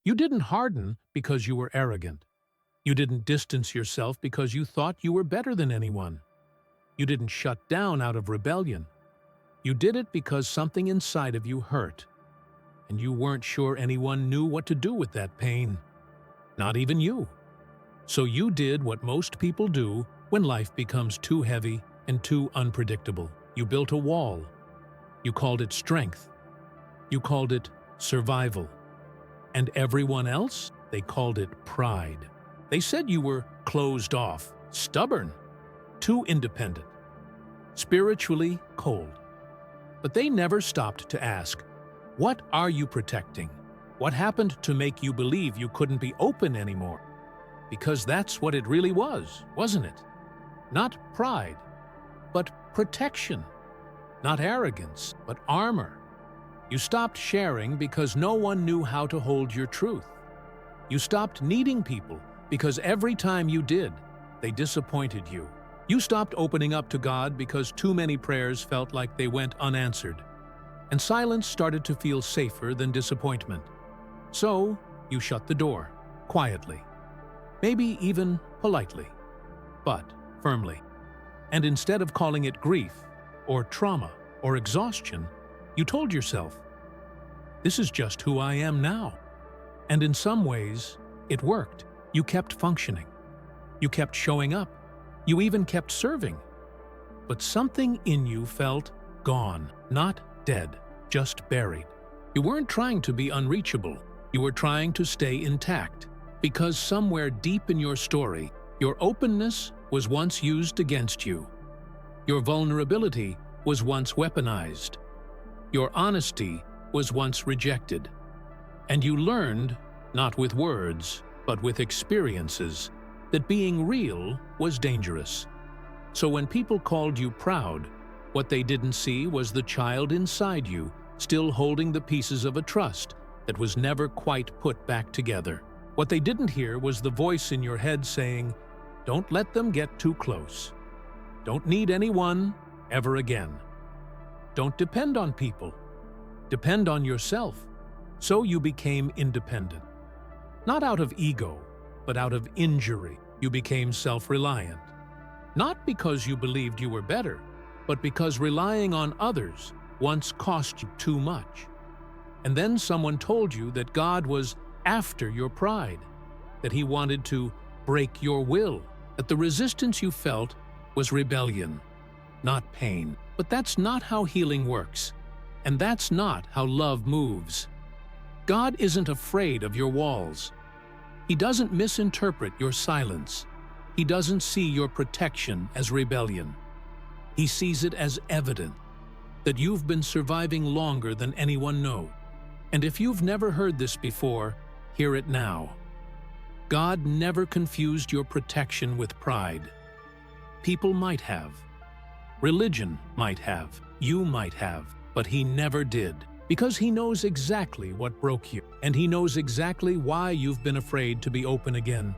You didn't harden because you were arrogant. You didn't distance yourself because you thought you were better than anyone. You didn't shut down out of rebellion. You did it because something inside of you hurt, and you weren't sure anyone knew what to do with that pain. Not even you. So you did what most people do when life becomes too heavy and too unpredictable. You built a wall. You called it strength. You called it survival. And everyone else, they called it pride. They said you were closed off, stubborn, too independent, spiritually cold. But they never stopped to ask, what are you protecting? What happened to make you believe you couldn't be open anymore? Because that's what it really was, wasn't it? Not pride, but protection. Not arrogance, but armor. You stopped sharing because no one knew how to hold your truth. You stopped needing people because every time you did, they disappointed you. You stopped opening up to God because too many prayers felt like they went unanswered. And silence started to feel safer than disappointment. So, you shut the door, quietly. Maybe even politely, but firmly. And instead of calling it grief, or trauma, or exhaustion, you told yourself, this is just who I am now. And in some ways, it worked. You kept functioning. You kept showing up. You even kept serving. But something in you felt gone, not dead, just buried. You weren't trying to be unreachable. You were trying to stay intact. Because somewhere deep in your story, your openness was once used against you. Your vulnerability was once weaponized. Your honesty was once rejected. And you learned, not with words, but with experiences, that being real was dangerous. So when people called you proud, what they didn't see was the child inside you still holding the pieces of a trust that was never quite put back together. What they didn't hear was the voice in your head saying, don't let them get too close. Don't need anyone ever again. Don't depend on people. Depend on yourself. So you became independent. Not out of ego, but out of injury. You became self-reliant. Not because you believed you were better, but because relying on others once cost you too much. And then someone told you that God was after your pride, that He wanted to break your will, that the resistance you felt was rebellion, not pain. But that's not how healing works, and that's not how love moves. God isn't afraid of your walls. He doesn't misinterpret your silence. He doesn't see your protection as rebellion. He sees it as evidence that you've been surviving longer than anyone knows. And if you've never heard this before, hear it now. God never confused your protection with pride. People might have. Religion might have. You might have. But He never did. Because He knows exactly what broke you. And He knows exactly why you've been afraid to be open again.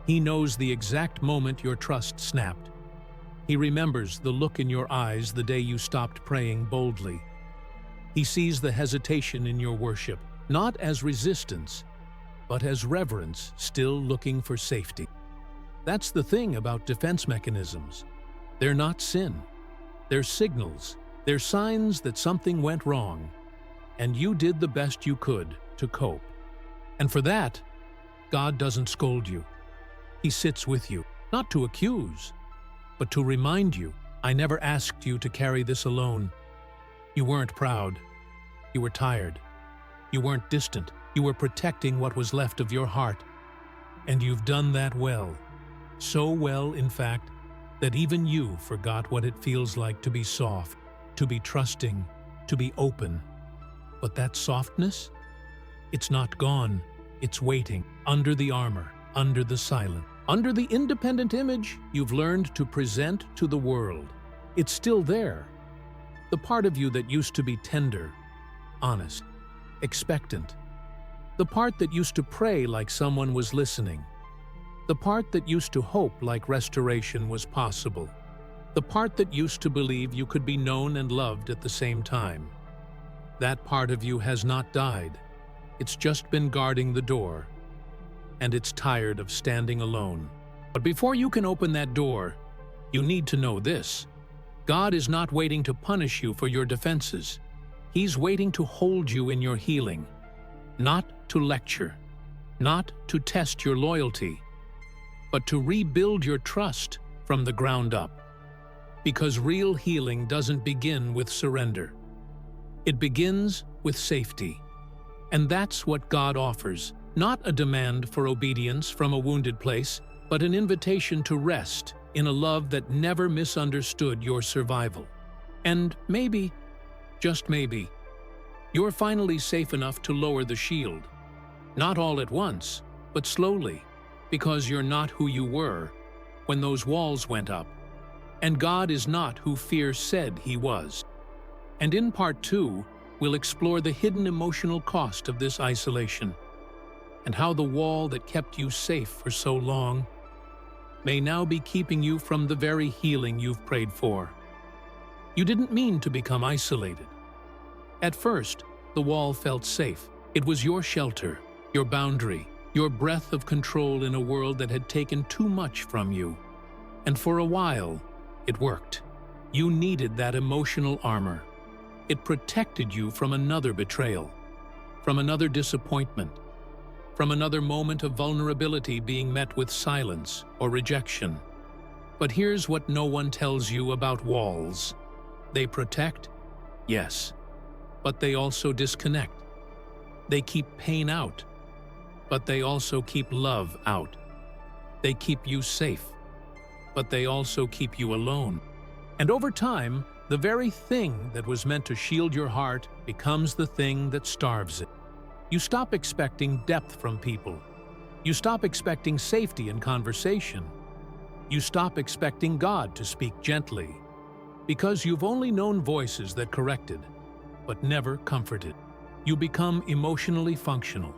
He knows the exact moment your trust snapped. He remembers the look in your eyes the day you stopped praying boldly. He sees the hesitation in your worship, not as resistance, but as reverence still looking for safety. That's the thing about defense mechanisms. They're not sin. They're signals. They're signs that something went wrong, and you did the best you could to cope. And for that, God doesn't scold you. He sits with you, not to accuse, but to remind you, I never asked you to carry this alone. You weren't proud. You were tired. You weren't distant. You were protecting what was left of your heart. And you've done that well. So well, in fact, that even you forgot what it feels like to be soft, to be trusting, to be open. But that softness? It's not gone. It's waiting, under the armor, under the silence, under the independent image you've learned to present to the world. It's still there. The part of you that used to be tender, honest, expectant. The part that used to pray like someone was listening. The part that used to hope like restoration was possible. The part that used to believe you could be known and loved at the same time. That part of you has not died. It's just been guarding the door, and it's tired of standing alone. But before you can open that door, you need to know this. God is not waiting to punish you for your defenses. He's waiting to hold you in your healing, not to lecture, not to test your loyalty, but to rebuild your trust from the ground up. Because real healing doesn't begin with surrender. It begins with safety. And that's what God offers, not a demand for obedience from a wounded place, but an invitation to rest in a love that never misunderstood your survival. And maybe, just maybe, you're finally safe enough to lower the shield. Not all at once, but slowly, because you're not who you were when those walls went up. And God is not who fear said He was. And in Part 2, we'll explore the hidden emotional cost of this isolation, and how the wall that kept you safe for so long may now be keeping you from the very healing you've prayed for. You didn't mean to become isolated. At first, the wall felt safe. It was your shelter, your boundary, your breath of control in a world that had taken too much from you. And for a while, it worked. You needed that emotional armor. It protected you from another betrayal, from another disappointment, from another moment of vulnerability being met with silence or rejection. But here's what no one tells you about walls. They protect, yes, but they also disconnect. They keep pain out, but they also keep love out. They keep you safe, but they also keep you alone. And over time, the very thing that was meant to shield your heart becomes the thing that starves it. You stop expecting depth from people. You stop expecting safety in conversation. You stop expecting God to speak gently, because you've only known voices that corrected, but never comforted. You become emotionally functional,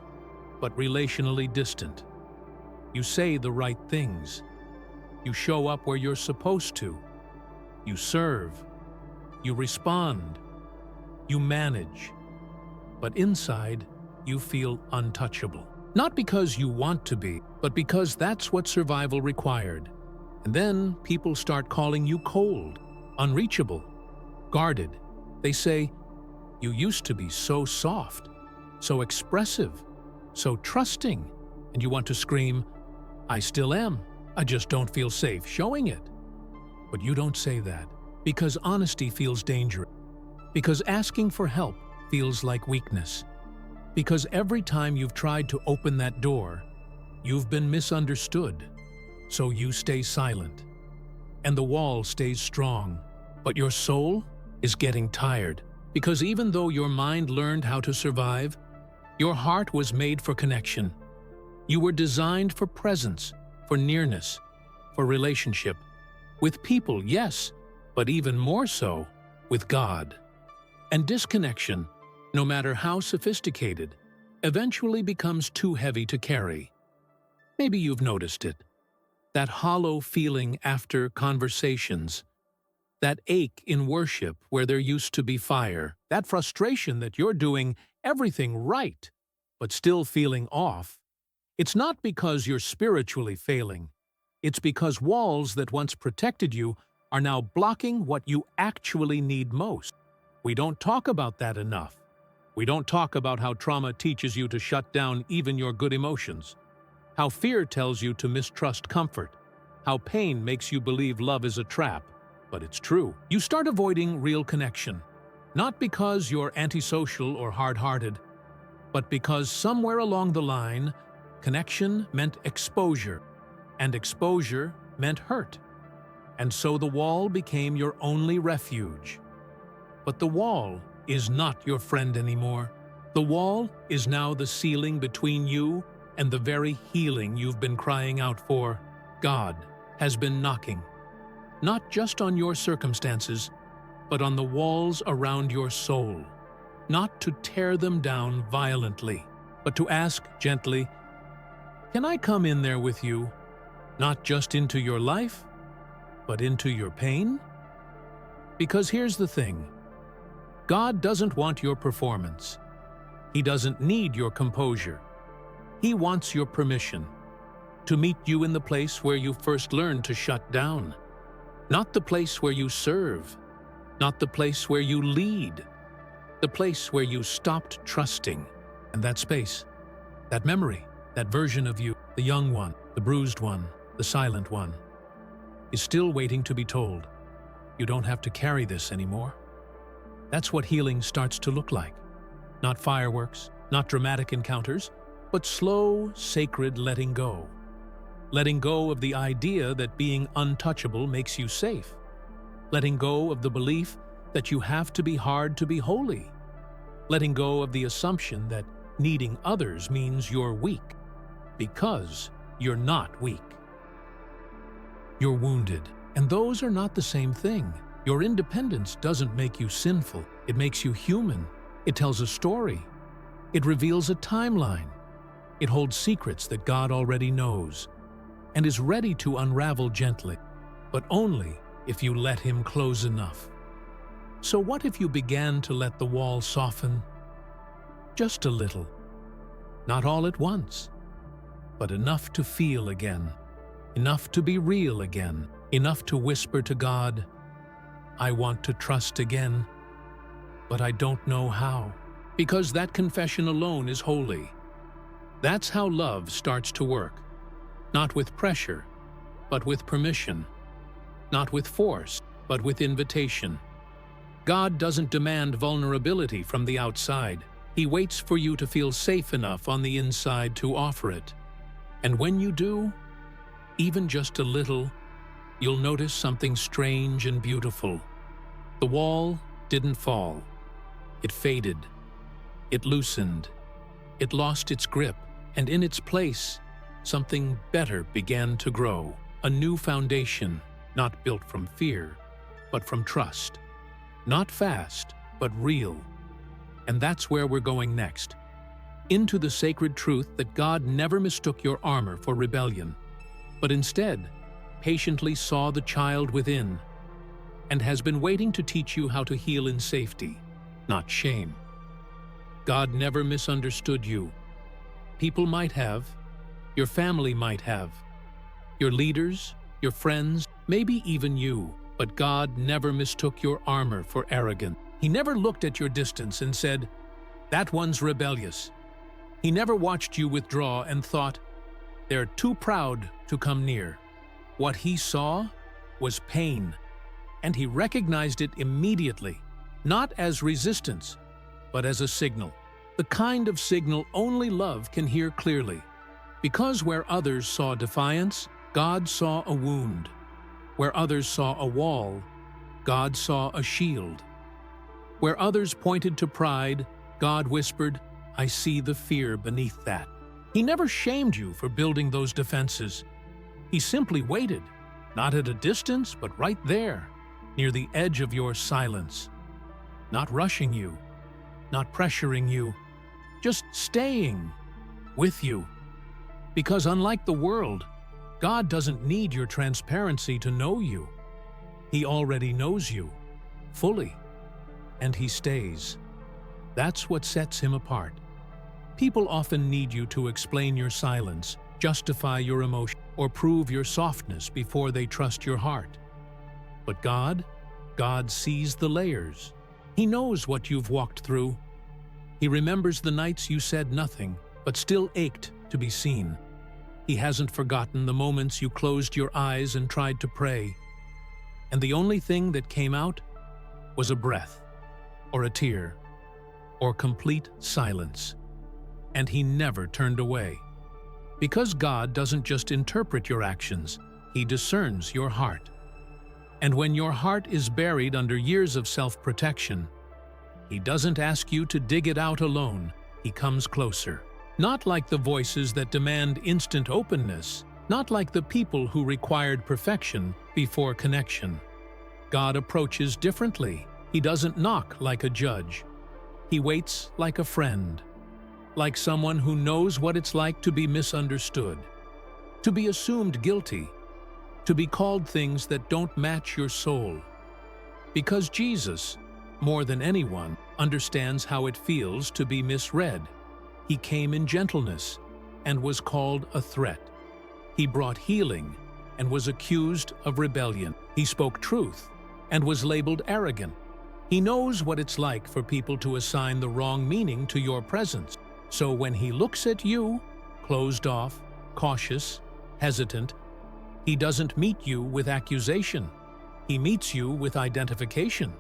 but relationally distant. You say the right things. You show up where you're supposed to. You serve. You respond. You manage. But inside, you feel untouchable. Not because you want to be, but because that's what survival required. And then people start calling you cold, unreachable, guarded. They say, "You used to be so soft, so expressive, so trusting," and you want to scream, "I still am. I just don't feel safe showing it." But you don't say that, because honesty feels dangerous, because asking for help feels like weakness, because every time you've tried to open that door, you've been misunderstood, so you stay silent. And the wall stays strong, but your soul is getting tired, because even though your mind learned how to survive, your heart was made for connection. You were designed for presence, for nearness, for relationship. With people, yes, but even more so, with God. And disconnection, no matter how sophisticated, eventually becomes too heavy to carry. Maybe you've noticed it. That hollow feeling after conversations, that ache in worship where there used to be fire, that frustration that you're doing everything right, but still feeling off. It's not because you're spiritually failing. It's because walls that once protected you are now blocking what you actually need most. We don't talk about that enough. We don't talk about how trauma teaches you to shut down even your good emotions, how fear tells you to mistrust comfort, how pain makes you believe love is a trap, but it's true. You start avoiding real connection, not because you're antisocial or hard-hearted, but because somewhere along the line, connection meant exposure, and exposure meant hurt. And so the wall became your only refuge. But the wall is not your friend anymore. The wall is now the ceiling between you and the very healing you've been crying out for. God has been knocking, not just on your circumstances, but on the walls around your soul, not to tear them down violently, but to ask gently, "Can I come in there with you, not just into your life, but into your pain?" Because here's the thing. God doesn't want your performance. He doesn't need your composure. He wants your permission to meet you in the place where you first learned to shut down. Not the place where you serve, not the place where you lead, the place where you stopped trusting. And that space, that memory, that version of you, the young one, the bruised one, the silent one, is still waiting to be told, you don't have to carry this anymore. That's what healing starts to look like. Not fireworks, not dramatic encounters, but slow, sacred letting go. Letting go of the idea that being untouchable makes you safe. Letting go of the belief that you have to be hard to be holy. Letting go of the assumption that needing others means you're weak, because you're not weak. You're wounded, and those are not the same thing. Your independence doesn't make you sinful. It makes you human. It tells a story. It reveals a timeline. It holds secrets that God already knows and is ready to unravel gently, but only if you let Him close enough. So what if you began to let the wall soften? Just a little. Not all at once, but enough to feel again, enough to be real again, enough to whisper to God, I want to trust again, but I don't know how. Because that confession alone is holy. That's how love starts to work. Not with pressure, but with permission. Not with force, but with invitation. God doesn't demand vulnerability from the outside. He waits for you to feel safe enough on the inside to offer it. And when you do, even just a little, you'll notice something strange and beautiful. The wall didn't fall. It faded. It loosened. It lost its grip, and in its place, something better began to grow. A new foundation, not built from fear, but from trust. Not fast, but real. And that's where we're going next. Into the sacred truth that God never mistook your armor for rebellion, but instead patiently saw the child within and has been waiting to teach you how to heal in safety, not shame. God never misunderstood you. People might have, your family might have, your leaders, your friends, maybe even you, but God never mistook your armor for arrogance. He never looked at your distance and said, that one's rebellious. He never watched you withdraw and thought, they're too proud to come near. What he saw was pain, and he recognized it immediately, not as resistance, but as a signal. The kind of signal only love can hear clearly. Because where others saw defiance, God saw a wound. Where others saw a wall, God saw a shield. Where others pointed to pride, God whispered, I see the fear beneath that. He never shamed you for building those defenses. He simply waited, not at a distance, but right there, near the edge of your silence. Not rushing you, not pressuring you, just staying with you. Because unlike the world, God doesn't need your transparency to know you. He already knows you, fully, and He stays. That's what sets Him apart. People often need you to explain your silence, justify your emotion, or prove your softness before they trust your heart. But God sees the layers. He knows what you've walked through. He remembers the nights you said nothing, but still ached to be seen. He hasn't forgotten the moments you closed your eyes and tried to pray, and the only thing that came out was a breath, or a tear, or complete silence. And He never turned away. Because God doesn't just interpret your actions, He discerns your heart. And when your heart is buried under years of self-protection, He doesn't ask you to dig it out alone. He comes closer. Not like the voices that demand instant openness, not like the people who required perfection before connection. God approaches differently. He doesn't knock like a judge. He waits like a friend, like someone who knows what it's like to be misunderstood, to be assumed guilty, to be called things that don't match your soul. Because Jesus, more than anyone, understands how it feels to be misread. He came in gentleness and was called a threat. He brought healing and was accused of rebellion. He spoke truth and was labeled arrogant. He knows what it's like for people to assign the wrong meaning to your presence. So when he looks at you, closed off, cautious, hesitant, he doesn't meet you with accusation. He meets you with identification.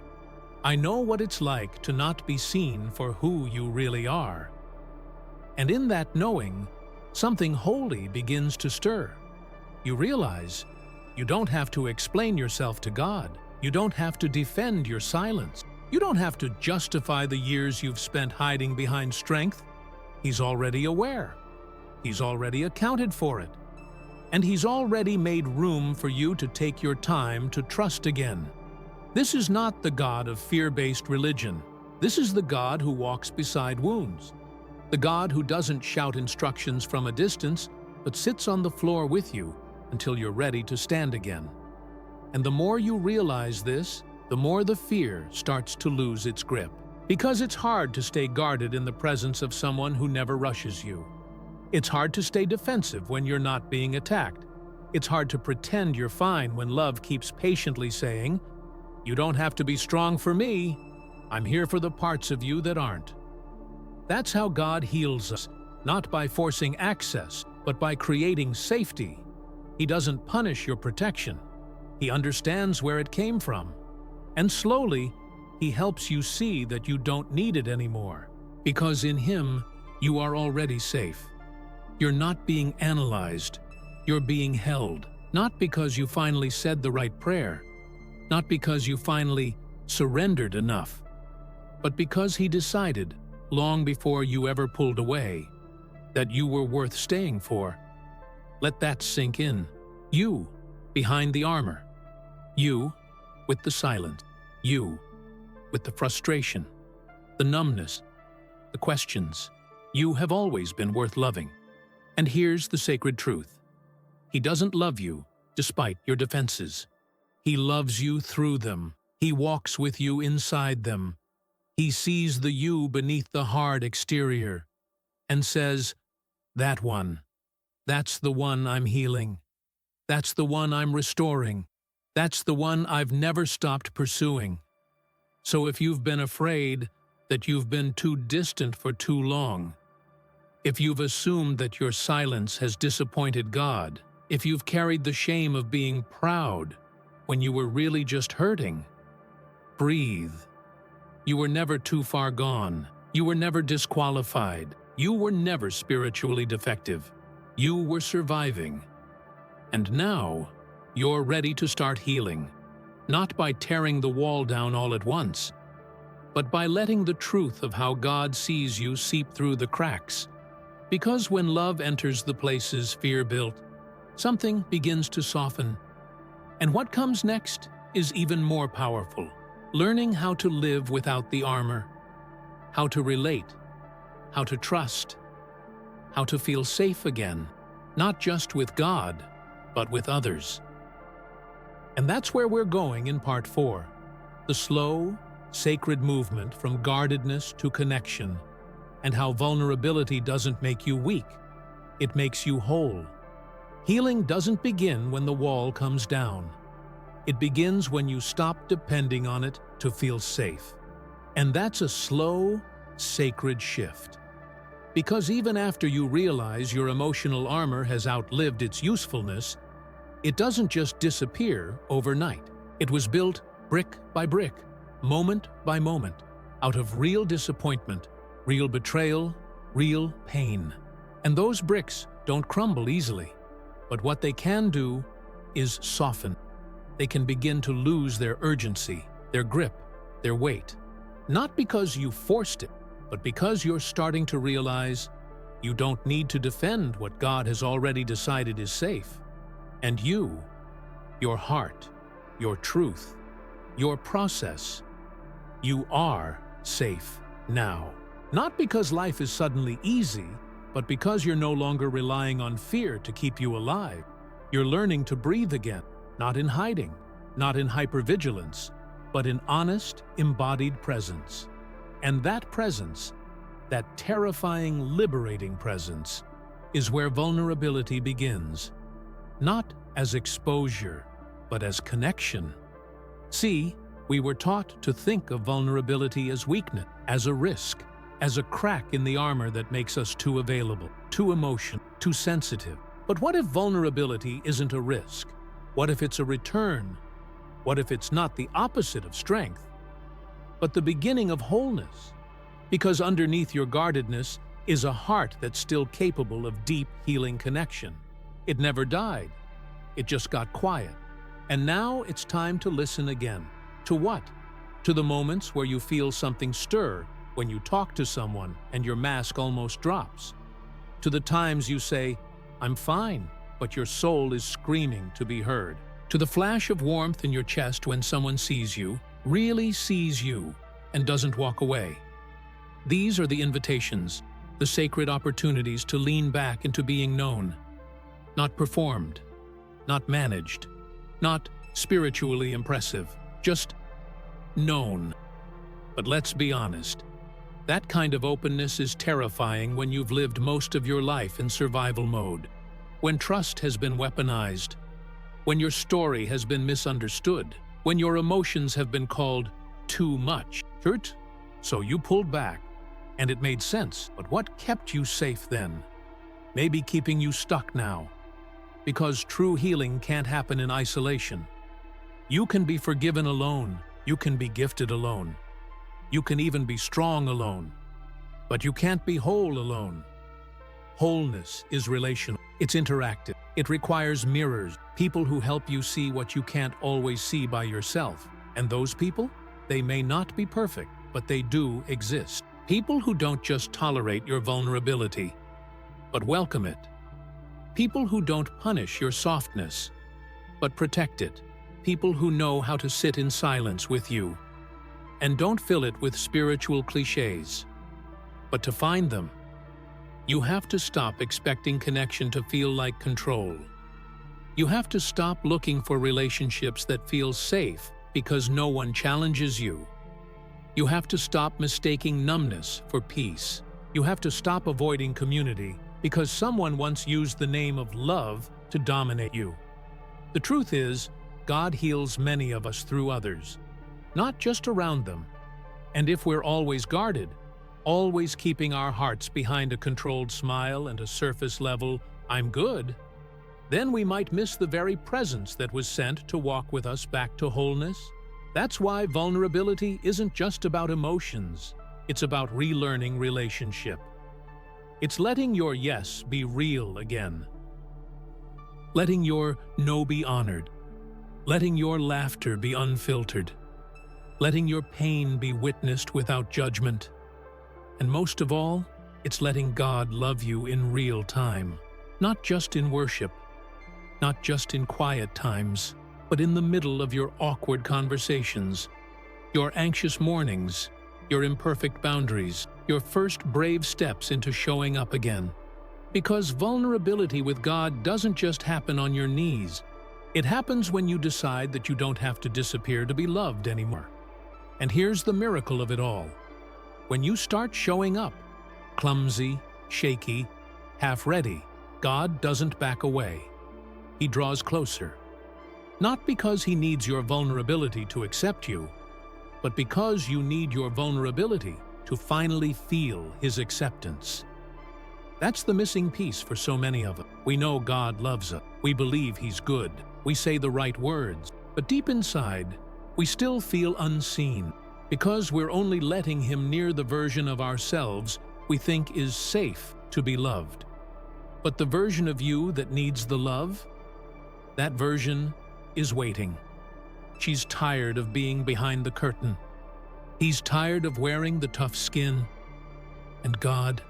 I know what it's like to not be seen for who you really are. And in that knowing, something holy begins to stir. You realize you don't have to explain yourself to God. You don't have to defend your silence. You don't have to justify the years you've spent hiding behind strength. He's already aware. He's already accounted for it. And he's already made room for you to take your time to trust again. This is not the God of fear-based religion. This is the God who walks beside wounds. The God who doesn't shout instructions from a distance, but sits on the floor with you until you're ready to stand again. And the more you realize this, the more the fear starts to lose its grip. Because it's hard to stay guarded in the presence of someone who never rushes you. It's hard to stay defensive when you're not being attacked. It's hard to pretend you're fine when love keeps patiently saying, "You don't have to be strong for me. I'm here for the parts of you that aren't." That's how God heals us, not by forcing access, but by creating safety. He doesn't punish your protection. He understands where it came from. And slowly, he helps you see that you don't need it anymore. Because in him, you are already safe. You're not being analyzed. You're being held. Not because you finally said the right prayer. Not because you finally surrendered enough. But because he decided, long before you ever pulled away, that you were worth staying for. Let that sink in. You, behind the armor. You, with the silence. You, with the frustration, the numbness, the questions. You have always been worth loving. And here's the sacred truth. He doesn't love you despite your defenses. He loves you through them. He walks with you inside them. He sees the you beneath the hard exterior and says, "That one, that's the one I'm healing. That's the one I'm restoring. That's the one I've never stopped pursuing." So if you've been afraid that you've been too distant for too long, if you've assumed that your silence has disappointed God, if you've carried the shame of being proud when you were really just hurting, breathe. You were never too far gone. You were never disqualified. You were never spiritually defective. You were surviving. And now, you're ready to start healing, not by tearing the wall down all at once, but by letting the truth of how God sees you seep through the cracks. Because when love enters the places fear built, something begins to soften. And what comes next is even more powerful. Learning how to live without the armor, how to relate, how to trust, how to feel safe again, not just with God, but with others. And that's where we're going in Part 4, the slow, sacred movement from guardedness to connection, and how vulnerability doesn't make you weak, it makes you whole. Healing doesn't begin when the wall comes down. It begins when you stop depending on it to feel safe. And that's a slow, sacred shift. Because even after you realize your emotional armor has outlived its usefulness, it doesn't just disappear overnight. It was built brick by brick, moment by moment, out of real disappointment, real betrayal, real pain. And those bricks don't crumble easily. But what they can do is soften. They can begin to lose their urgency, their grip, their weight. Not because you forced it, but because you're starting to realize you don't need to defend what God has already decided is safe. And you, your heart, your truth, your process, you are safe now. Not because life is suddenly easy, but because you're no longer relying on fear to keep you alive. You're learning to breathe again, not in hiding, not in hypervigilance, but in honest, embodied presence. And that presence, that terrifying, liberating presence, is where vulnerability begins. Not as exposure, but as connection. See, we were taught to think of vulnerability as weakness, as a risk, as a crack in the armor that makes us too available, too emotional, too sensitive. But what if vulnerability isn't a risk? What if it's a return? What if it's not the opposite of strength, but the beginning of wholeness? Because underneath your guardedness is a heart that's still capable of deep, healing connection. It never died. It just got quiet. And now it's time to listen again. To what? To the moments where you feel something stir when you talk to someone and your mask almost drops. To the times you say, "I'm fine," but your soul is screaming to be heard. To the flash of warmth in your chest when someone sees you, really sees you, and doesn't walk away. These are the invitations, the sacred opportunities to lean back into being known. Not performed, not managed, not spiritually impressive, just known. But let's be honest, that kind of openness is terrifying when you've lived most of your life in survival mode, when trust has been weaponized, when your story has been misunderstood, when your emotions have been called too much. Hurt? So you pulled back, and it made sense. But what kept you safe then? Maybe keeping you stuck now. Because true healing can't happen in isolation. You can be forgiven alone. You can be gifted alone. You can even be strong alone. But you can't be whole alone. Wholeness is relational. It's interactive. It requires mirrors, people who help you see what you can't always see by yourself. And those people? They may not be perfect, but they do exist. People who don't just tolerate your vulnerability, but welcome it. People who don't punish your softness, but protect it. People who know how to sit in silence with you. And don't fill it with spiritual cliches. But to find them, you have to stop expecting connection to feel like control. You have to stop looking for relationships that feel safe because no one challenges you. You have to stop mistaking numbness for peace. You have to stop avoiding community because someone once used the name of love to dominate you. The truth is, God heals many of us through others, not just around them. And if we're always guarded, always keeping our hearts behind a controlled smile and a surface-level "I'm good," then we might miss the very presence that was sent to walk with us back to wholeness. That's why vulnerability isn't just about emotions. It's about relearning relationship. It's letting your yes be real again. Letting your no be honored. Letting your laughter be unfiltered. Letting your pain be witnessed without judgment. And most of all, it's letting God love you in real time. Not just in worship, not just in quiet times, but in the middle of your awkward conversations, your anxious mornings, your imperfect boundaries, your first brave steps into showing up again. Because vulnerability with God doesn't just happen on your knees. It happens when you decide that you don't have to disappear to be loved anymore. And here's the miracle of it all. When you start showing up, clumsy, shaky, half-ready, God doesn't back away. He draws closer. Not because he needs your vulnerability to accept you, but because you need your vulnerability to finally feel his acceptance. That's the missing piece for so many of us. We know God loves us. We believe he's good. We say the right words. But deep inside, we still feel unseen because we're only letting him near the version of ourselves we think is safe to be loved. But the version of you that needs the love, that version is waiting. She's tired of being behind the curtain. He's tired of wearing the tough skin. And God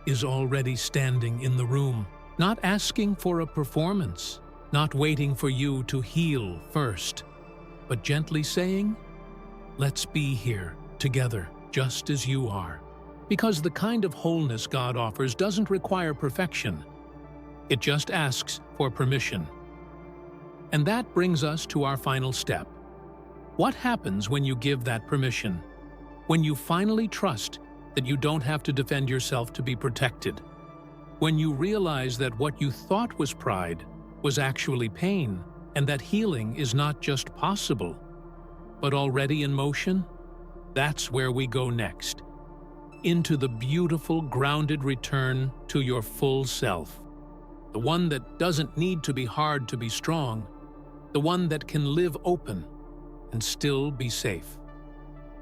is already standing in the room, not asking for a performance, not waiting for you to heal first, but gently saying, "Let's be here together, just as you are." Because the kind of wholeness God offers doesn't require perfection. It just asks for permission. And that brings us to our final step. What happens when you give that permission? When you finally trust that you don't have to defend yourself to be protected. When you realize that what you thought was pride was actually pain, and that healing is not just possible, but already in motion, that's where we go next. Into the beautiful, grounded return to your full self. The one that doesn't need to be hard to be strong. The one that can live open and still be safe.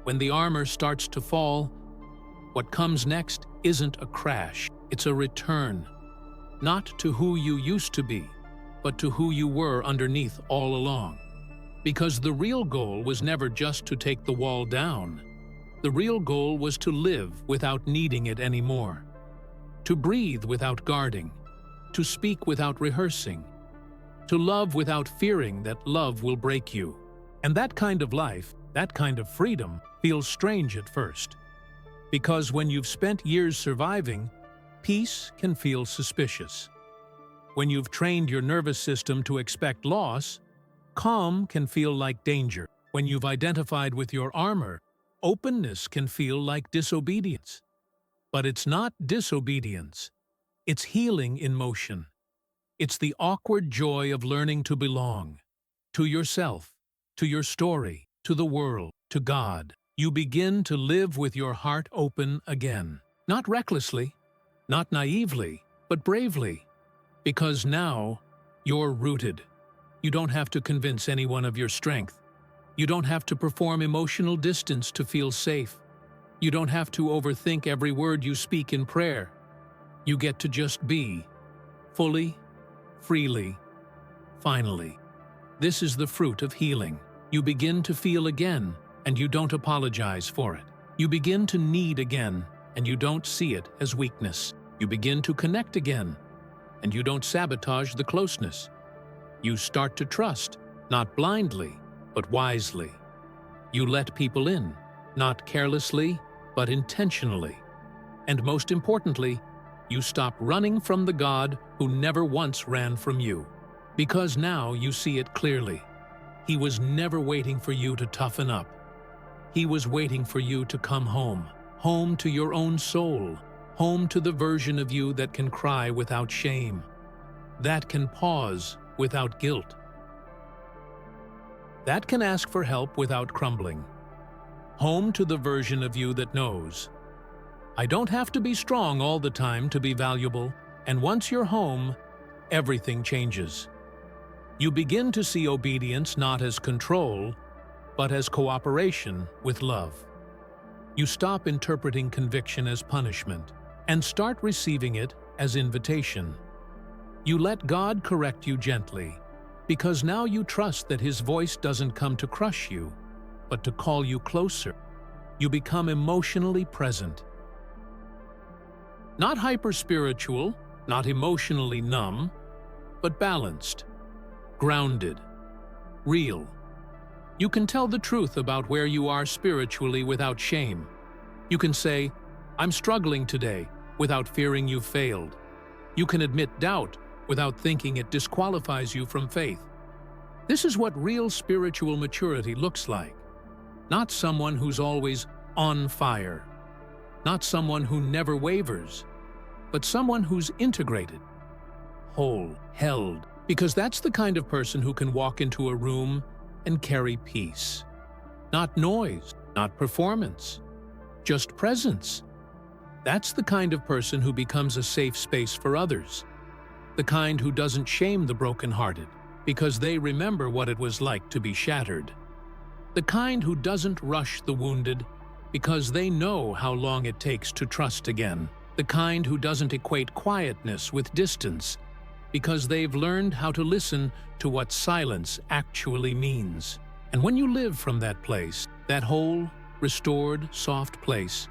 When the armor starts to fall, what comes next isn't a crash, it's a return. Not to who you used to be, but to who you were underneath all along. Because the real goal was never just to take the wall down. The real goal was to live without needing it anymore. To breathe without guarding. To speak without rehearsing. To love without fearing that love will break you. And that kind of life, that kind of freedom, feels strange at first. Because when you've spent years surviving, peace can feel suspicious. When you've trained your nervous system to expect loss, calm can feel like danger. When you've identified with your armor, openness can feel like disobedience. But it's not disobedience. It's healing in motion. It's the awkward joy of learning to belong. To yourself, to your story, to the world, to God. You begin to live with your heart open again. Not recklessly, not naively, but bravely. Because now, you're rooted. You don't have to convince anyone of your strength. You don't have to perform emotional distance to feel safe. You don't have to overthink every word you speak in prayer. You get to just be. Fully, freely, finally. This is the fruit of healing. You begin to feel again, and you don't apologize for it. You begin to need again, and you don't see it as weakness. You begin to connect again, and you don't sabotage the closeness. You start to trust, not blindly, but wisely. You let people in, not carelessly, but intentionally. And most importantly, you stop running from the God who never once ran from you. Because now you see it clearly. He was never waiting for you to toughen up. He was waiting for you to come home. Home to your own soul. Home to the version of you that can cry without shame. That can pause without guilt. That can ask for help without crumbling. Home to the version of you that knows. I don't have to be strong all the time to be valuable, and once you're home, everything changes. You begin to see obedience not as control, but as cooperation with love. You stop interpreting conviction as punishment and start receiving it as invitation. You let God correct you gently, because now you trust that His voice doesn't come to crush you, but to call you closer. You become emotionally present. Not hyper-spiritual, not emotionally numb, but balanced, grounded, real. You can tell the truth about where you are spiritually without shame. You can say, I'm struggling today, without fearing you've failed. You can admit doubt without thinking it disqualifies you from faith. This is what real spiritual maturity looks like. Not someone who's always on fire. Not someone who never wavers, but someone who's integrated, whole, held, because that's the kind of person who can walk into a room and carry peace. Not noise, not performance, just presence. That's the kind of person who becomes a safe space for others. The kind who doesn't shame the brokenhearted because they remember what it was like to be shattered. The kind who doesn't rush the wounded because they know how long it takes to trust again. The kind who doesn't equate quietness with distance because they've learned how to listen to what silence actually means. And when you live from that place, that whole, restored, soft place,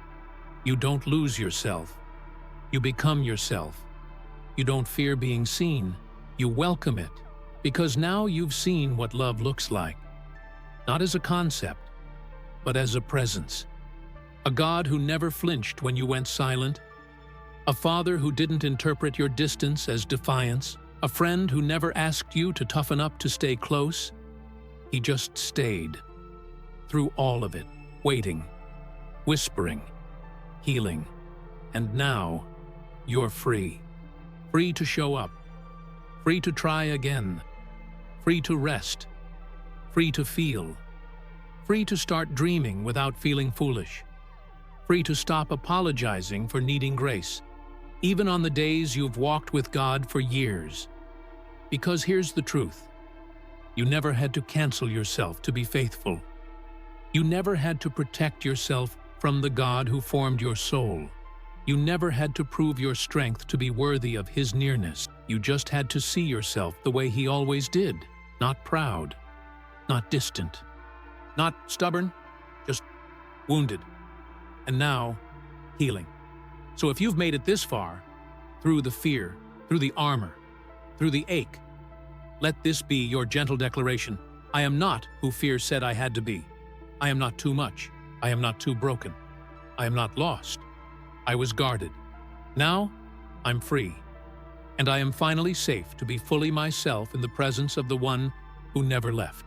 you don't lose yourself. You become yourself. You don't fear being seen. You welcome it, because now you've seen what love looks like. Not as a concept, but as a presence. A God who never flinched when you went silent. A father who didn't interpret your distance as defiance. A friend who never asked you to toughen up to stay close. He just stayed. Through all of it, waiting. whispering, healing. And now, you're free. Free to show up. Free to try again. Free to rest. Free to feel. Free to start dreaming without feeling foolish. Free to stop apologizing for needing grace, even on the days you've walked with God for years. Because here's the truth. You never had to cancel yourself to be faithful. You never had to protect yourself from the God who formed your soul. You never had to prove your strength to be worthy of His nearness. You just had to see yourself the way He always did, not proud, not distant, not stubborn, just wounded. And now, healing. So if you've made it this far, through the fear, through the armor, through the ache, let this be your gentle declaration. I am not who fear said I had to be. I am not too much. I am not too broken. I am not lost. I was guarded. Now, I'm free. And I am finally safe to be fully myself in the presence of the one who never left.